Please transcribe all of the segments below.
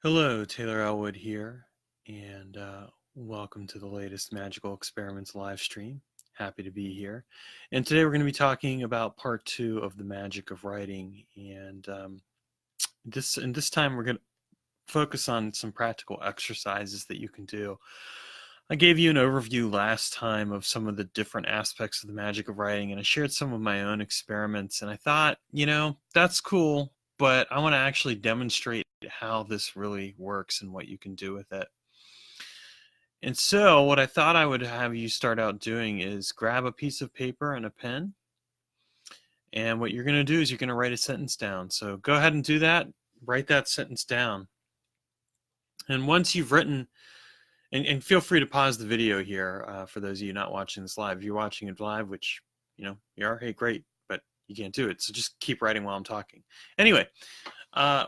Hello, Taylor Ellwood here, and welcome to the latest Magical Experiments live stream. Happy to be here. And today we're going to be talking about part 2 of the magic of writing. And this time we're going to focus on some practical exercises that you can do. I gave you an overview last time of some of the different aspects of the magic of writing, and I shared some of my own experiments. And I thought, that's cool, but I want to actually demonstrate how this really works and what you can do with it. And so what I thought I would have you start out doing is grab a piece of paper and a pen. And what you're going to do is you're going to write a sentence down. So go ahead and do that. Write that sentence down. And once you've written, and feel free to pause the video here for those of you not watching this live. If you're watching it live, which, you are, hey, great, but you can't do it. So just keep writing while I'm talking. Anyway,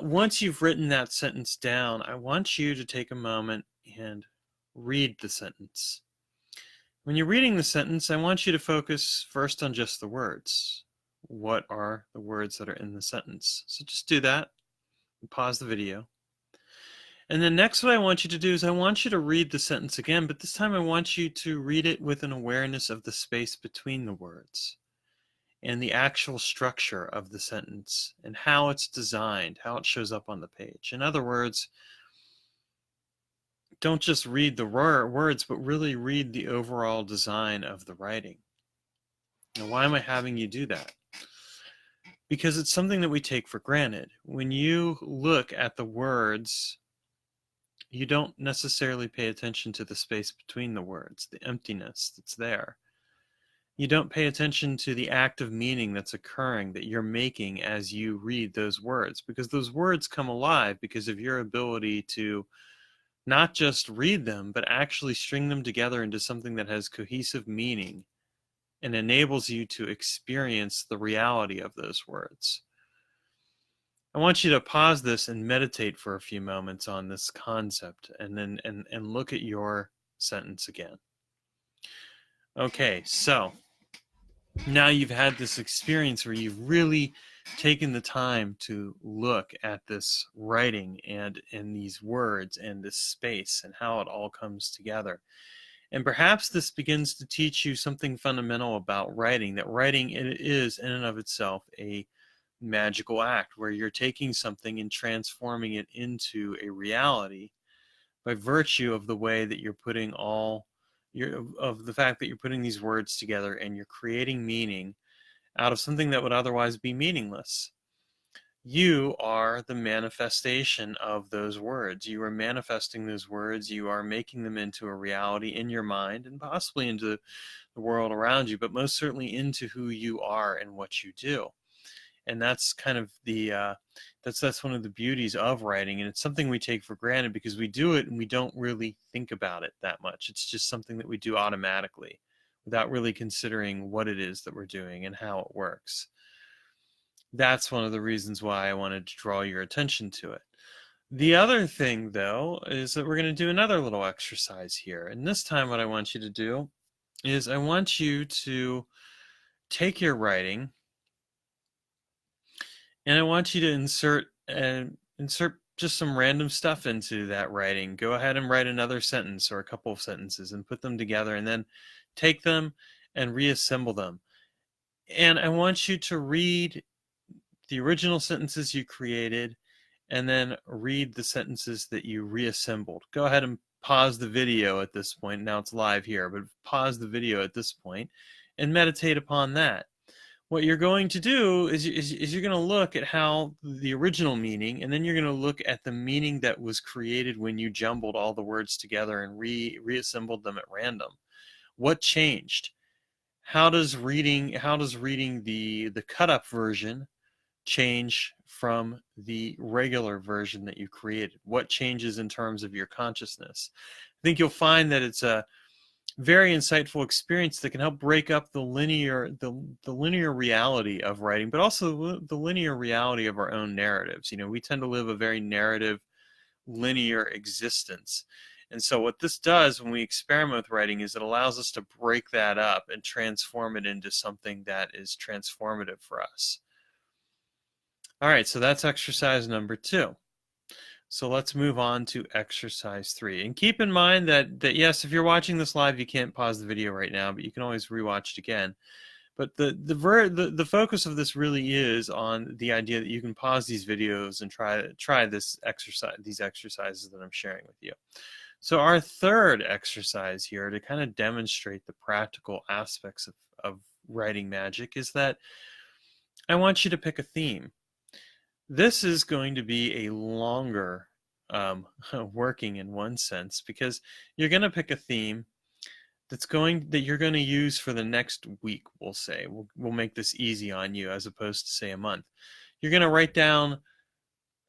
once you've written that sentence down, I want you to take a moment and read the sentence. When you're reading the sentence, I want you to focus first on just the words. What are the words that are in the sentence? So just do that and pause the video. And then next what I want you to do is I want you to read the sentence again, but this time I want you to read it with an awareness of the space between the words and the actual structure of the sentence and how it's designed, how it shows up on the page. In other words, don't just read the words, but really read the overall design of the writing. Now, why am I having you do that? Because it's something that we take for granted. When you look at the words, you don't necessarily pay attention to the space between the words, the emptiness that's there. You don't pay attention to the act of meaning that's occurring, that you're making as you read those words, because those words come alive because of your ability to not just read them, but actually string them together into something that has cohesive meaning and enables you to experience the reality of those words. I want you to pause this and meditate for a few moments on this concept and then look at your sentence again. Okay, so now you've had this experience where you've really taken the time to look at this writing and these words and this space and how it all comes together. And perhaps this begins to teach you something fundamental about writing, that writing is in and of itself a magical act where you're taking something and transforming it into a reality by virtue of the way that you're putting of the fact that you're putting these words together and you're creating meaning out of something that would otherwise be meaningless. You are the manifestation of those words. You are manifesting those words. You are making them into a reality in your mind and possibly into the world around you, but most certainly into who you are and what you do. And that's kind of that's one of the beauties of writing, and it's something we take for granted because we do it and we don't really think about it that much. It's just something that we do automatically without really considering what it is that we're doing and how it works. That's one of the reasons why I wanted to draw your attention to it. The other thing, though, is that we're going to do another little exercise here. And this time what I want you to do is I want you to take your writing and I want you to insert just some random stuff into that writing. Go ahead and write another sentence or a couple of sentences and put them together and then take them and reassemble them. And I want you to read the original sentences you created and then read the sentences that you reassembled. Go ahead and pause the video at this point. Now it's live here, but pause the video at this point and meditate upon that. What you're going to do is you're going to look at how the original meaning, and then you're going to look at the meaning that was created when you jumbled all the words together and reassembled them at random. What changed? How does reading the cut up version change from the regular version that you created? What changes in terms of your consciousness? I think you'll find that it's a very insightful experience that can help break up the linear reality of writing, but also the linear reality of our own narratives. We tend to live a very narrative, linear existence. And so what this does when we experiment with writing is it allows us to break that up and transform it into something that is transformative for us. All right, so that's exercise number 2. So let's move on to exercise 3. And keep in mind that yes, if you're watching this live, you can't pause the video right now, but you can always rewatch it again. But the focus of this really is on the idea that you can pause these videos and try these exercises that I'm sharing with you. So our third exercise here to kind of demonstrate the practical aspects of writing magic is that I want you to pick a theme. This is going to be a longer working in one sense, because you're going to pick a theme that you're going to use for the next week. We'll say we'll make this easy on you as opposed to say a month. You're going to write down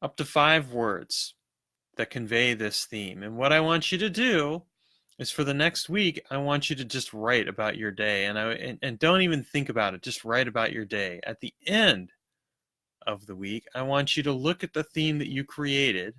up to 5 words that convey this theme, and what I want you to do is for the next week I want you to just write about your day, and don't even think about it, just write about your day. At the end of the week, I want you to look at the theme that you created,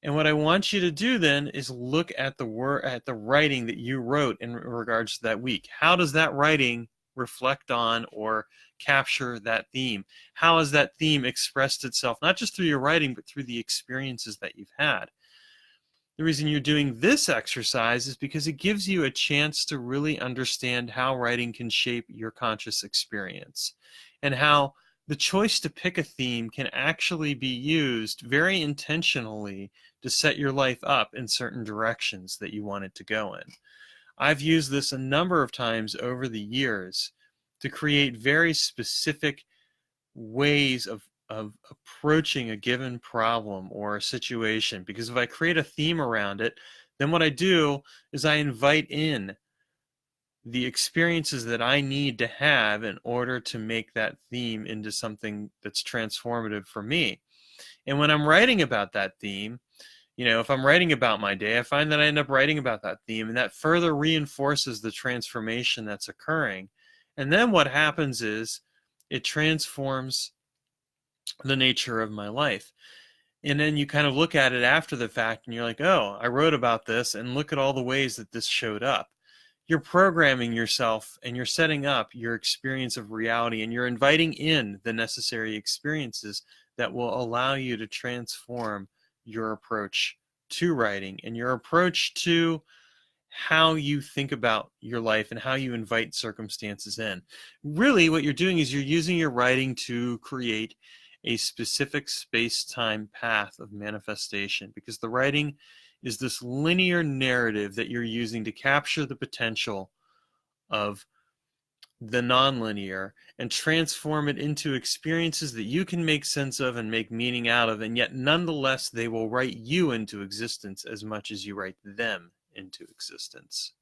and what I want you to do then is look at the writing that you wrote in regards to that week. How does that writing reflect on or capture that theme? How has that theme expressed itself, not just through your writing, but through the experiences that you've had? The reason you're doing this exercise is because it gives you a chance to really understand how writing can shape your conscious experience, and how the choice to pick a theme can actually be used very intentionally to set your life up in certain directions that you want it to go in. I've used this a number of times over the years to create very specific ways of approaching a given problem or a situation, because if I create a theme around it, then what I do is I invite in the experiences that I need to have in order to make that theme into something that's transformative for me. And when I'm writing about that theme, if I'm writing about my day, I find that I end up writing about that theme, and that further reinforces the transformation that's occurring. And then what happens is it transforms the nature of my life. And then you kind of look at it after the fact and you're like, oh, I wrote about this, and look at all the ways that this showed up. You're programming yourself and you're setting up your experience of reality, and you're inviting in the necessary experiences that will allow you to transform your approach to writing and your approach to how you think about your life and how you invite circumstances in. Really, what you're doing is you're using your writing to create a specific space-time path of manifestation, because the writing is this linear narrative that you're using to capture the potential of the nonlinear and transform it into experiences that you can make sense of and make meaning out of, and yet nonetheless they will write you into existence as much as you write them into existence.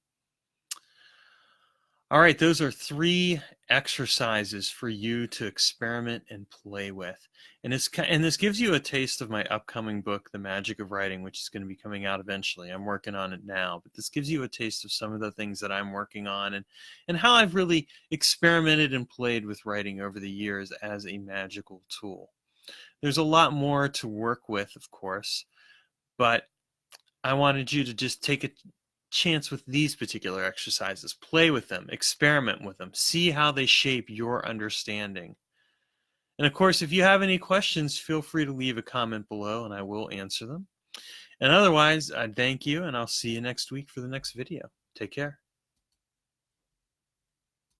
All right, those are 3 exercises for you to experiment and play with. And this gives you a taste of my upcoming book, The Magic of Writing, which is going to be coming out eventually. I'm working on it now, but this gives you a taste of some of the things that I'm working on, and how I've really experimented and played with writing over the years as a magical tool. There's a lot more to work with, of course, but I wanted you to just take a chance with these particular exercises. Play with them, experiment with them, see how they shape your understanding. And of course, if you have any questions, feel free to leave a comment below and I will answer them. And otherwise, I thank you, and I'll see you next week for the next video. Take care.